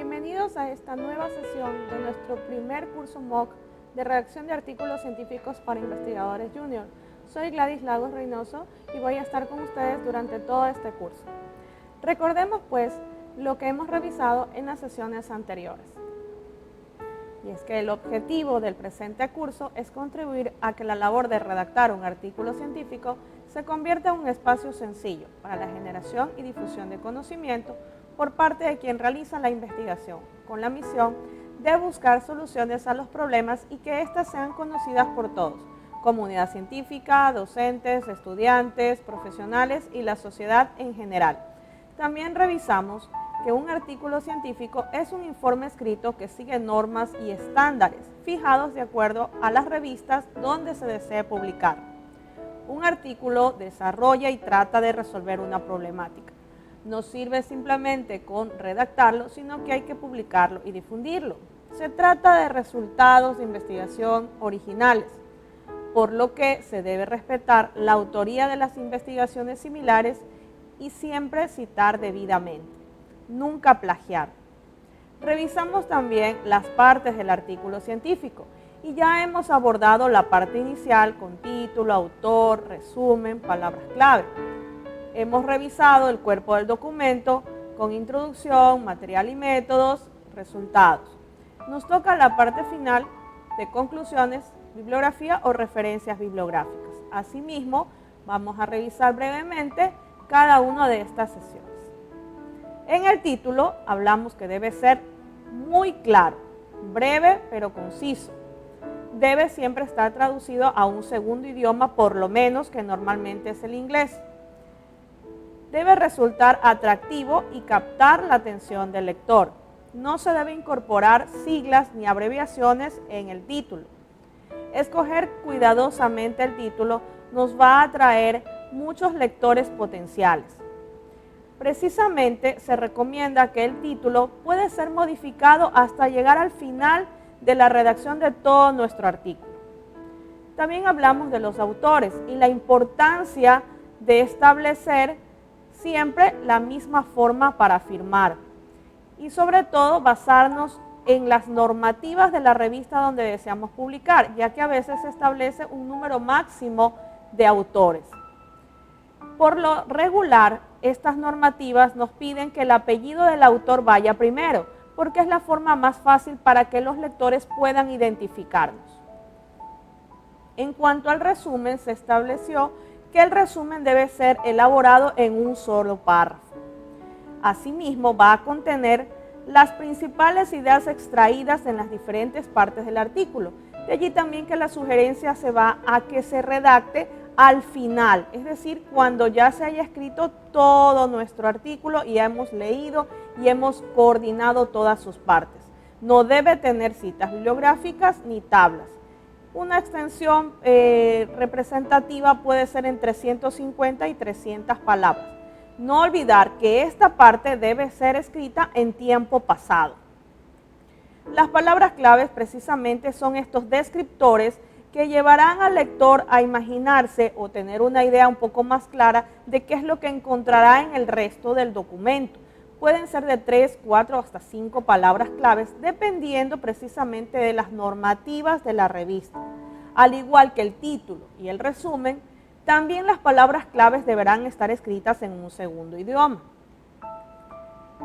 Bienvenidos a esta nueva sesión de nuestro primer curso MOOC de redacción de artículos científicos para investigadores junior. Soy Gladys Lagos Reynoso y voy a estar con ustedes durante todo este curso. Recordemos pues lo que hemos revisado en las sesiones anteriores. Y es que el objetivo del presente curso es contribuir a que la labor de redactar un artículo científico se convierta en un espacio sencillo para la generación y difusión de conocimiento por parte de quien realiza la investigación, con la misión de buscar soluciones a los problemas y que éstas sean conocidas por todos, comunidad científica, docentes, estudiantes, profesionales y la sociedad en general. También revisamos que un artículo científico es un informe escrito que sigue normas y estándares fijados de acuerdo a las revistas donde se desee publicar. Un artículo desarrolla y trata de resolver una problemática. No sirve simplemente con redactarlo, sino que hay que publicarlo y difundirlo. Se trata de resultados de investigación originales, por lo que se debe respetar la autoría de las investigaciones similares y siempre citar debidamente. Nunca plagiar. Revisamos también las partes del artículo científico y ya hemos abordado la parte inicial con título, autor, resumen, palabras clave. Hemos revisado el cuerpo del documento con introducción, material y métodos, resultados. Nos toca la parte final de conclusiones, bibliografía o referencias bibliográficas. Asimismo, vamos a revisar brevemente cada una de estas sesiones. En el título hablamos que debe ser muy claro, breve pero conciso. Debe siempre estar traducido a un segundo idioma, por lo menos que normalmente es el inglés. Debe resultar atractivo y captar la atención del lector. No se debe incorporar siglas ni abreviaciones en el título. Escoger cuidadosamente el título nos va a atraer muchos lectores potenciales. Precisamente se recomienda que el título puede ser modificado hasta llegar al final de la redacción de todo nuestro artículo. También hablamos de los autores y la importancia de establecer siempre la misma forma para firmar y sobre todo basarnos en las normativas de la revista donde deseamos publicar, ya que a veces se establece un número máximo de autores. Por lo regular, estas normativas nos piden que el apellido del autor vaya primero, porque es la forma más fácil para que los lectores puedan identificarnos. En cuanto al resumen, se estableció que el resumen debe ser elaborado en un solo párrafo. Asimismo, va a contener las principales ideas extraídas en las diferentes partes del artículo. De allí también que la sugerencia se va a que se redacte al final, es decir, cuando ya se haya escrito todo nuestro artículo y ya hemos leído y hemos coordinado todas sus partes. No debe tener citas bibliográficas ni tablas. Una extensión representativa puede ser entre 150 y 300 palabras. No olvidar que esta parte debe ser escrita en tiempo pasado. Las palabras claves precisamente son estos descriptores que llevarán al lector a imaginarse o tener una idea un poco más clara de qué es lo que encontrará en el resto del documento. Pueden ser de 3, 4 hasta 5 palabras claves, dependiendo precisamente de las normativas de la revista. Al igual que el título y el resumen, también las palabras claves deberán estar escritas en un segundo idioma.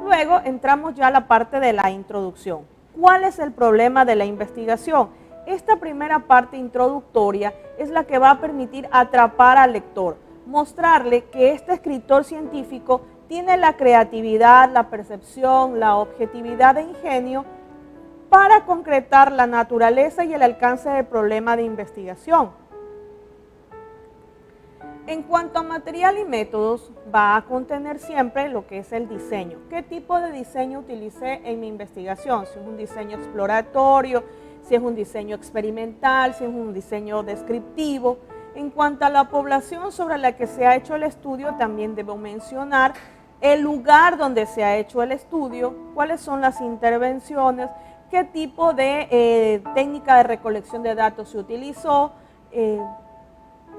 Luego entramos ya a la parte de la introducción. ¿Cuál es el problema de la investigación? Esta primera parte introductoria es la que va a permitir atrapar al lector, mostrarle que este escritor científico tiene la creatividad, la percepción, la objetividad e ingenio para concretar la naturaleza y el alcance del problema de investigación. En cuanto a material y métodos, va a contener siempre lo que es el diseño. ¿Qué tipo de diseño utilicé en mi investigación? Si es un diseño exploratorio, si es un diseño experimental, si es un diseño descriptivo. En cuanto a la población sobre la que se ha hecho el estudio, también debo mencionar el lugar donde se ha hecho el estudio, cuáles son las intervenciones, qué tipo de técnica de recolección de datos se utilizó,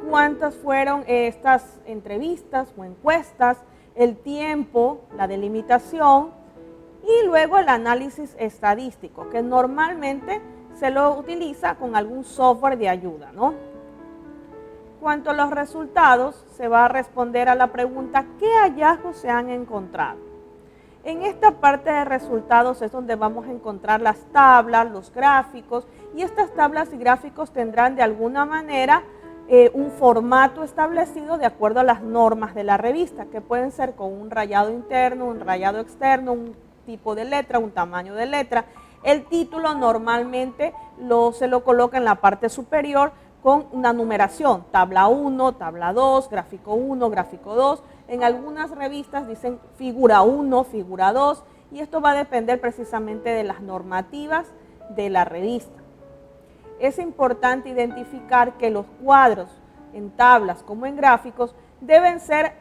cuántas fueron estas entrevistas o encuestas, el tiempo, la delimitación Y luego el análisis estadístico, que normalmente se lo utiliza con algún software de ayuda, ¿no? Cuanto a los resultados, se va a responder a la pregunta ¿qué hallazgos se han encontrado? En esta parte de resultados es donde vamos a encontrar las tablas, los gráficos, y estas tablas y gráficos tendrán de alguna manera un formato establecido de acuerdo a las normas de la revista, que pueden ser con un rayado interno, un rayado externo, un tipo de letra, un tamaño de letra. El título normalmente se lo coloca en la parte superior con una numeración, tabla 1, tabla 2, gráfico 1, gráfico 2. En algunas revistas dicen figura 1, figura 2, y esto va a depender precisamente de las normativas de la revista. Es importante identificar que los cuadros en tablas como en gráficos deben ser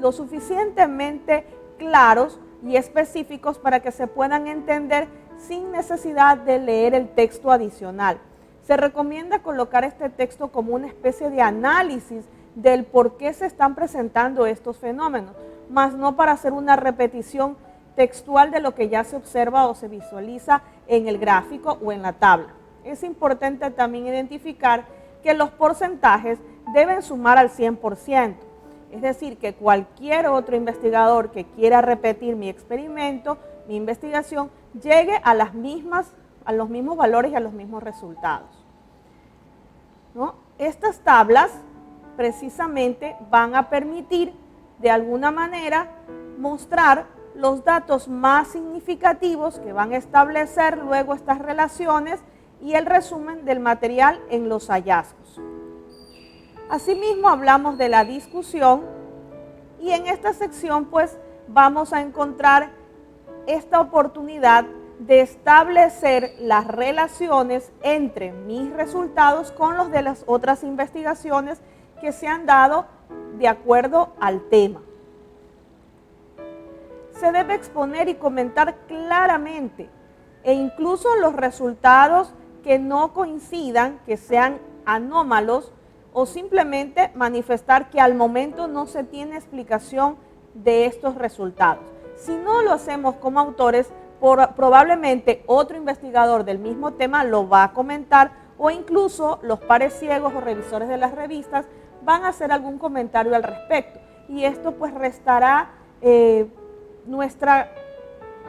lo suficientemente claros y específicos para que se puedan entender sin necesidad de leer el texto adicional. Se recomienda colocar este texto como una especie de análisis del por qué se están presentando estos fenómenos, más no para hacer una repetición textual de lo que ya se observa o se visualiza en el gráfico o en la tabla. Es importante también identificar que los porcentajes deben sumar al 100%, es decir, que cualquier otro investigador que quiera repetir mi experimento, mi investigación, llegue a los mismos valores y a los mismos resultados, ¿no? Estas tablas precisamente van a permitir de alguna manera mostrar los datos más significativos que van a establecer luego estas relaciones y el resumen del material en los hallazgos. Asimismo hablamos de la discusión y en esta sección pues vamos a encontrar esta oportunidad de establecer las relaciones entre mis resultados con los de las otras investigaciones que se han dado de acuerdo al tema. Se debe exponer y comentar claramente e incluso los resultados que no coincidan, que sean anómalos, o simplemente manifestar que al momento no se tiene explicación de estos resultados. Si no lo hacemos como autores, probablemente otro investigador del mismo tema lo va a comentar, o incluso los pares ciegos o revisores de las revistas van a hacer algún comentario al respecto, y esto pues restará nuestra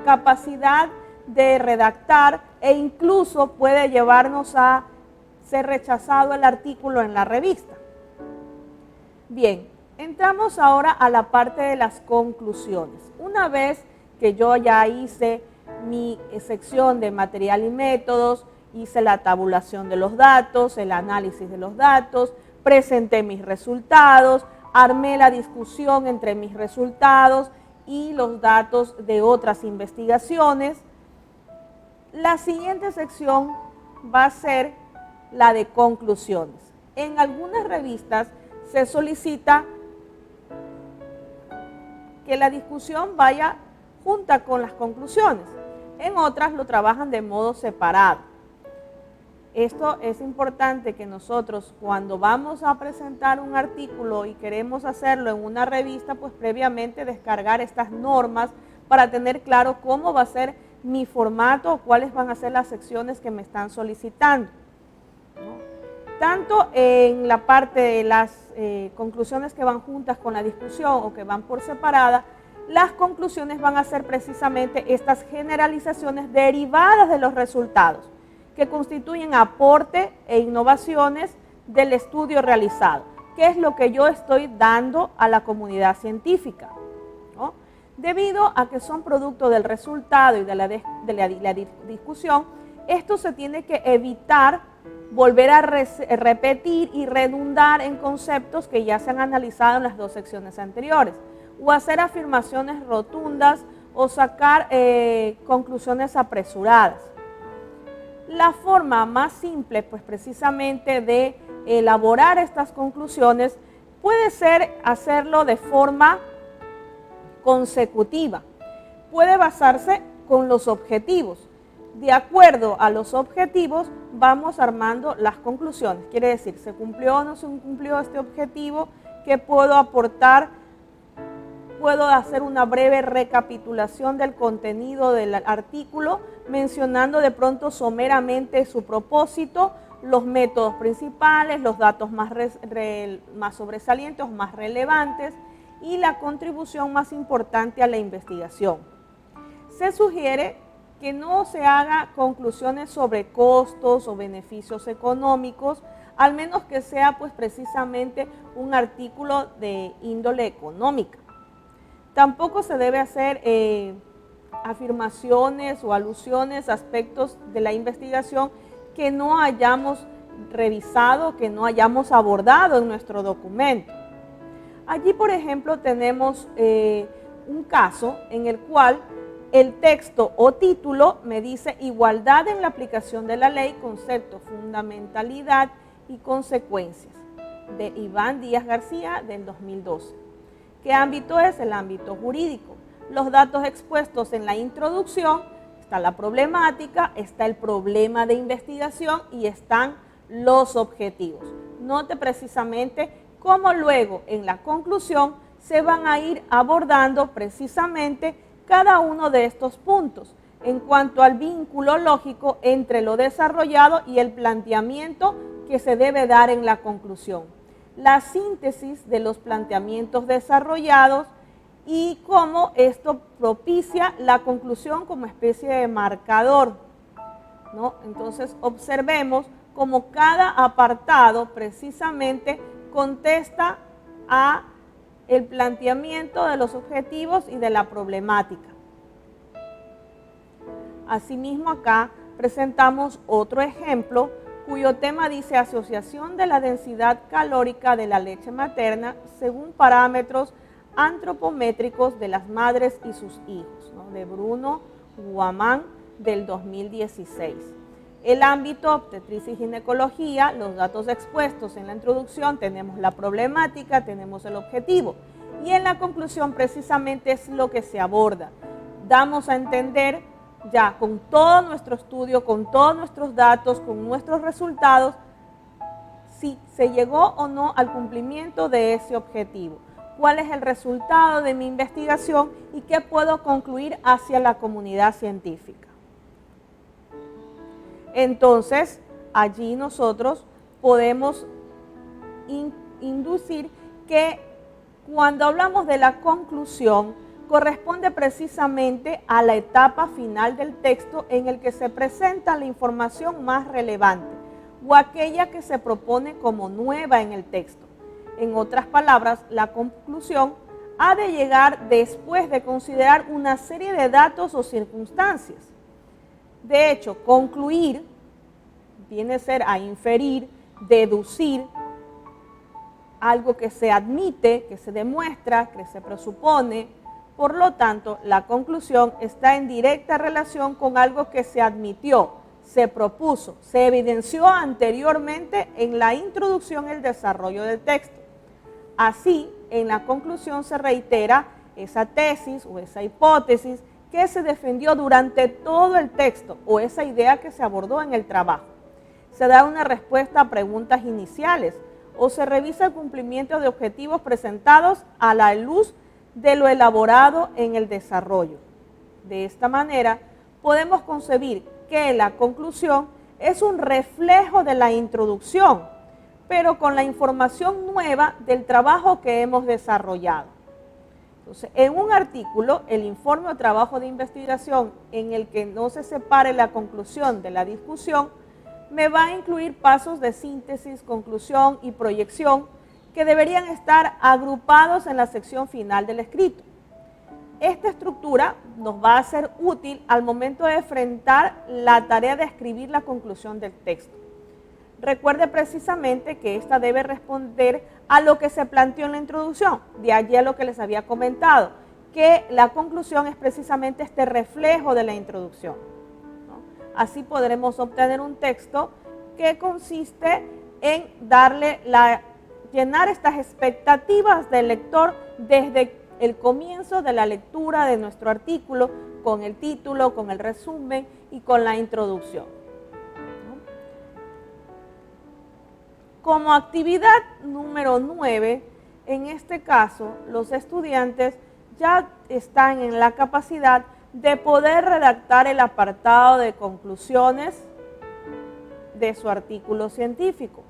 capacidad de redactar e incluso puede llevarnos a ser rechazado el artículo en la revista. Bien, entramos ahora a la parte de las conclusiones. Una vez que yo ya hice mi sección de material y métodos, hice la tabulación de los datos, el análisis de los datos, presenté mis resultados, armé la discusión entre mis resultados y los datos de otras investigaciones. La siguiente sección va a ser la de conclusiones. En algunas revistas se solicita que la discusión vaya junta con las conclusiones. En otras lo trabajan de modo separado. Esto es importante que nosotros cuando vamos a presentar un artículo y queremos hacerlo en una revista, pues previamente descargar estas normas para tener claro cómo va a ser mi formato o cuáles van a ser las secciones que me están solicitando, ¿no? Tanto en la parte de las conclusiones que van juntas con la discusión o que van por separada, las conclusiones van a ser precisamente estas generalizaciones derivadas de los resultados, que constituyen aporte e innovaciones del estudio realizado, que es lo que yo estoy dando a la comunidad científica, ¿no? Debido a que son producto del resultado y de la discusión, esto se tiene que evitar volver a repetir y redundar en conceptos que ya se han analizado en las dos secciones anteriores, o hacer afirmaciones rotundas o sacar conclusiones apresuradas. La forma más simple, pues precisamente de elaborar estas conclusiones puede ser hacerlo de forma consecutiva. Puede basarse con los objetivos. De acuerdo a los objetivos vamos armando las conclusiones. Quiere decir, ¿se cumplió o no se cumplió este objetivo? ¿Qué puedo aportar puedo hacer una breve recapitulación del contenido del artículo, mencionando de pronto someramente su propósito, los métodos principales, los datos más sobresalientes o más relevantes y la contribución más importante a la investigación. Se sugiere que no se haga conclusiones sobre costos o beneficios económicos, al menos que sea pues precisamente un artículo de índole económica. Tampoco se debe hacer afirmaciones o alusiones a aspectos de la investigación que no hayamos revisado, que no hayamos abordado en nuestro documento. Allí, por ejemplo, tenemos un caso en el cual el texto o título me dice igualdad en la aplicación de la ley, concepto, fundamentalidad y consecuencias, de Iván Díaz García del 2012. ¿Qué ámbito es? El ámbito jurídico. Los datos expuestos en la introducción, está la problemática, está el problema de investigación y están los objetivos. Note precisamente cómo luego en la conclusión se van a ir abordando precisamente cada uno de estos puntos en cuanto al vínculo lógico entre lo desarrollado y el planteamiento que se debe dar en la conclusión. La síntesis de los planteamientos desarrollados y cómo esto propicia la conclusión como especie de marcador, ¿no? Entonces observemos cómo cada apartado precisamente contesta a el planteamiento de los objetivos y de la problemática. Asimismo, acá presentamos otro ejemplo cuyo tema dice asociación de la densidad calórica de la leche materna según parámetros antropométricos de las madres y sus hijos, ¿no? De Bruno Guamán del 2016. El ámbito obstetricia y ginecología, los datos expuestos en la introducción, tenemos la problemática, tenemos el objetivo y en la conclusión precisamente es lo que se aborda. Damos a entender ya con todo nuestro estudio, con todos nuestros datos, con nuestros resultados, si se llegó o no al cumplimiento de ese objetivo, cuál es el resultado de mi investigación y qué puedo concluir hacia la comunidad científica. Entonces, allí nosotros podemos inducir que cuando hablamos de la conclusión, corresponde precisamente a la etapa final del texto en el que se presenta la información más relevante o aquella que se propone como nueva en el texto. En otras palabras, la conclusión ha de llegar después de considerar una serie de datos o circunstancias. De hecho, concluir viene a ser a inferir, deducir, algo que se admite, que se demuestra, que se presupone. Por lo tanto, la conclusión está en directa relación con algo que se admitió, se propuso, se evidenció anteriormente en la introducción y el desarrollo del texto. Así, en la conclusión se reitera esa tesis o esa hipótesis que se defendió durante todo el texto o esa idea que se abordó en el trabajo. Se da una respuesta a preguntas iniciales o se revisa el cumplimiento de objetivos presentados a la luz de lo elaborado en el desarrollo. De esta manera, podemos concebir que la conclusión es un reflejo de la introducción, pero con la información nueva del trabajo que hemos desarrollado. Entonces, en un artículo, el informe o trabajo de investigación en el que no se separe la conclusión de la discusión, me va a incluir pasos de síntesis, conclusión y proyección que deberían estar agrupados en la sección final del escrito. Esta estructura nos va a ser útil al momento de enfrentar la tarea de escribir la conclusión del texto. Recuerde precisamente que esta debe responder a lo que se planteó en la introducción, de allí a lo que les había comentado, que la conclusión es precisamente este reflejo de la introducción, ¿no? Así podremos obtener un texto que consiste en llenar estas expectativas del lector desde el comienzo de la lectura de nuestro artículo, con el título, con el resumen y con la introducción. Como actividad número 9, en este caso, los estudiantes ya están en la capacidad de poder redactar el apartado de conclusiones de su artículo científico.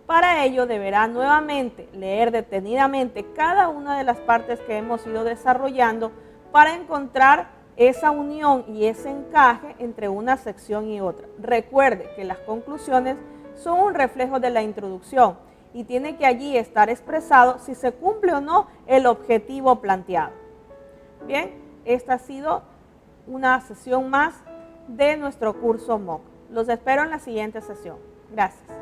Para ello deberá nuevamente leer detenidamente cada una de las partes que hemos ido desarrollando para encontrar esa unión y ese encaje entre una sección y otra. Recuerde que las conclusiones son un reflejo de la introducción y tiene que allí estar expresado si se cumple o no el objetivo planteado. Bien, esta ha sido una sesión más de nuestro curso MOOC. Los espero en la siguiente sesión. Gracias.